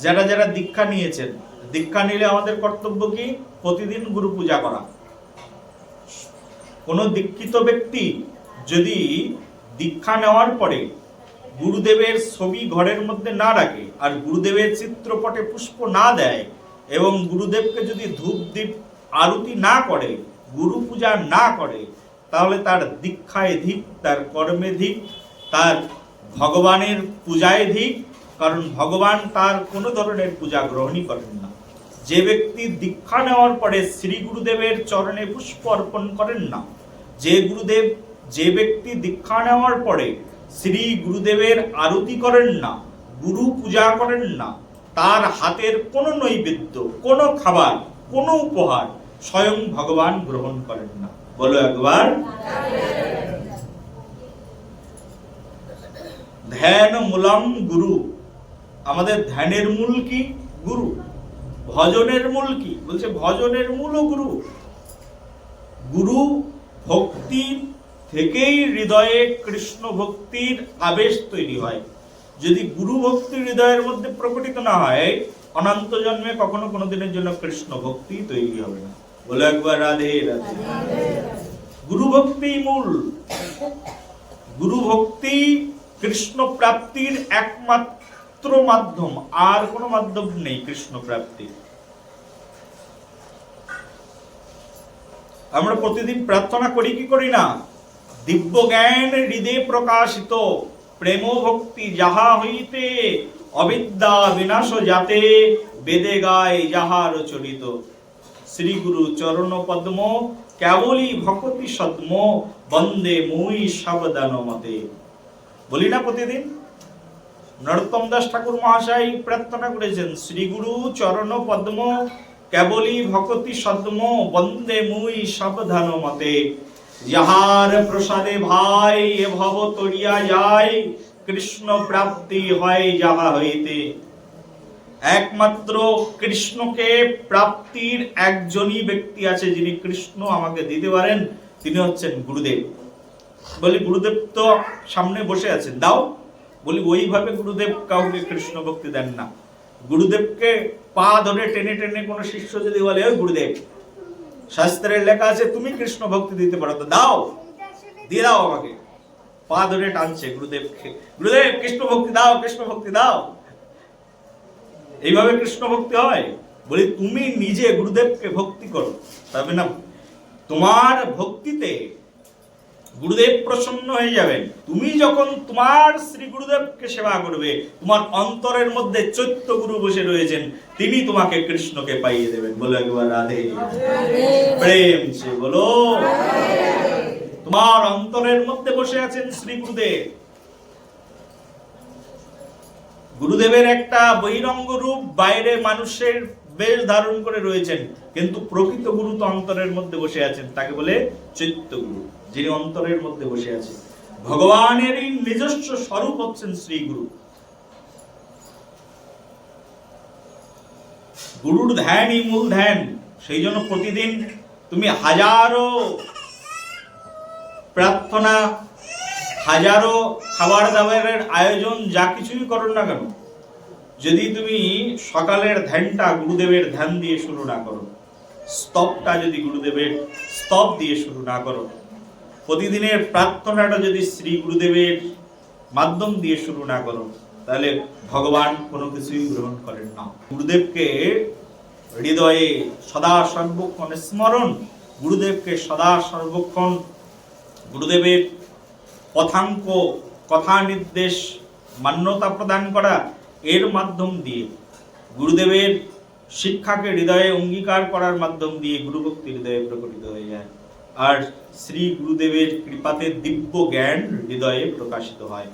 যারা যারা দীক্ষা নিয়েছেন, দীক্ষা নিলে আমাদের কর্তব্য কি? প্রতিদিন গুরু পূজা করা। কোন দীক্ষিত ব্যক্তি যদি দীক্ষা নেওয়ার পরে গুরুদেবের ছবি ঘরের মধ্যে না রাখে, আর গুরুদেবের চিত্রপটে পুষ্প না দেয়, এবং গুরুদেবকে যদি ধূপ দীপ আরতি না করে, গুরু পূজা না করে, তাহলে তার দীক্ষায় ধিক, তার কর্মে ধিক, তার ভগবানের পূজায় ধিক। কারণ ভগবান তার কোনো ধরনের পূজা গ্রহণই করেন না। যে ব্যক্তি দীক্ষা নেওয়ার পরে শ্রী গুরুদেবের চরণে পুষ্প অর্পণ করেন না, যে ব্যক্তি দীক্ষা নেওয়ার পরে শ্রী গুরুদেবের আরতি করেন না, গুরু পূজা করেন না, তার হাতের কোনো নৈবেদ্য, কোনো খাবার, কোনো উপহার স্বয়ং ভগবান গ্রহণ করেন না। বলো একবার। ধ্যান মূলম গুরু। আমাদের ধ্যানের মূল কি? গুরু। ভজনের মূল কি? বলছে ভজনের মূল গুরু। গুরু ভক্তি থেকেই হৃদয়ে কৃষ্ণ ভক্তির আবেশ তৈরি হয়। যদি গুরু ভক্তি হৃদয়ের মধ্যে প্রকটিত না হয়, অনন্ত জন্মে কখনো কোনো দিনের জন্য কৃষ্ণ ভক্তি তৈরি হবে না। বলে একবার রাধে রাধে। গুরু ভক্তি মূল। গুরু ভক্তি কৃষ্ণ প্রাপ্তির একমাত্র মাধ্যম, আর কোনো মাধ্যম নেই কৃষ্ণ প্রাপ্তি। আমরা প্রতিদিন প্রার্থনা করি কি করি না? দিব্য জ্ঞান হৃদয়ে প্রকাশিত, প্রেম ভক্তি যাহা হইতে, অবিদ্যা বিনাশ যাতে, বেদে গায় যাহার চরিত। শ্রী গুরু চরণ পদ্ম কেবলই ভক্তি সদ্ম, বন্দে মুই সাবধান মতে। বলি না প্রতিদিন? নরোত্তম দাস ঠাকুর মহাশয় প্রার্থনা করেছেন, শ্রী গুরু চরণ পদ্ম কেবলই ভক্তি সদ্ম, বন্দে মুই সাবধান মতে। যাহার প্রসাদে ভাই এ ভব তরিয়া যায়, কৃষ্ণ প্রাপ্তি হয় যাহা হইতে। একমাত্র কৃষ্ণকে প্রাপ্তির একজনই ব্যক্তি আছে যিনি কৃষ্ণ আমাকে দিতে পারেন, তিনি হচ্ছেন গুরুদেব। বলি গুরুদেব তো সামনে বসে আছেন, দাও। বলি ওইভাবে গুরুদেব কাউকে কৃষ্ণ ভক্তি দেন না। গুরুদেবকে পা ধরে টেনে টেনে কোন শিষ্য যদি বলে, ওই গুরুদেব, শাস্ত্রের লেখা আছে তুমি কৃষ্ণ ভক্তি দিতে পারো, তো দাও, দিয়ে দাও আমাকে। পা ধরে টানছে গুরুদেবকে, গুরুদেব কৃষ্ণ ভক্তি দাও, কৃষ্ণ ভক্তি দাও। এইভাবে কৃষ্ণ ভক্তি হয়? বলি তুমি নিজে গুরুদেবকে ভক্তি করো, তবে না তোমার ভক্তিতে গুরুদেব প্রসন্ন হয়ে যাবেন। তুমি যখন তোমার শ্রী গুরুদেবকে সেবা করবে, তোমার অন্তরের মধ্যে চৈত্য গুরু বসে রয়েছেন, তিনি তোমাকে কৃষ্ণকে পাইয়ে দেবেন। বলো একবার রাধে প্রেম সে বলো। তোমার অন্তরের মধ্যে বসে আছেন শ্রী গুরুদেব। গুরুদেবের একটা বহিরঙ্গ রূপ, বাইরে মানুষের বেশ ধারণ করে রয়েছেন, কিন্তু প্রকৃত গুরু তো অন্তরের মধ্যে বসে আছেন, তাকে বলে চৈত্য গুরু, যিনি অন্তরের মধ্যে বসে আছেন। ভগবানেরই নিজস্ব স্বরূপ হচ্ছেন শ্রী গুরু। গুরুর ধ্যানই মূল ধ্যান। সেই জন্য প্রতিদিন তুমি হাজারো প্রার্থনা, হাজারো খাবার দাবারের আয়োজন যা কিছুই করো না কেন, যদি তুমি সকালের ধ্যানটা গুরুদেবের ধ্যান দিয়ে শুরু না করো, স্তবটা যদি গুরুদেবের স্তব দিয়ে শুরু না করো, প্রতিদিনের প্রার্থনাটা যদি শ্রী গুরুদেবের মাধ্যম দিয়ে শুরু না করো, তাহলে ভগবান কোনো কিছুই গ্রহণ করেন না। গুরুদেবকে হৃদয়ে সদা সর্বক্ষণ স্মরণ, গুরুদেবকে সদা সর্বক্ষণ গুরুদেবের কথাঙ্ক, কথা নির্দেশ মান্যতা প্রদান করা, এর মাধ্যম দিয়ে গুরুদেবের শিক্ষাকে হৃদয়ে অঙ্গীকার করার মাধ্যম দিয়ে গুরুভক্তি হৃদয়ে প্রকটিত হয়ে যায়। আর শ্রী গুরুদেবের কৃপাতে দিব্য জ্ঞান হৃদয়ে প্রকাশিত হয়।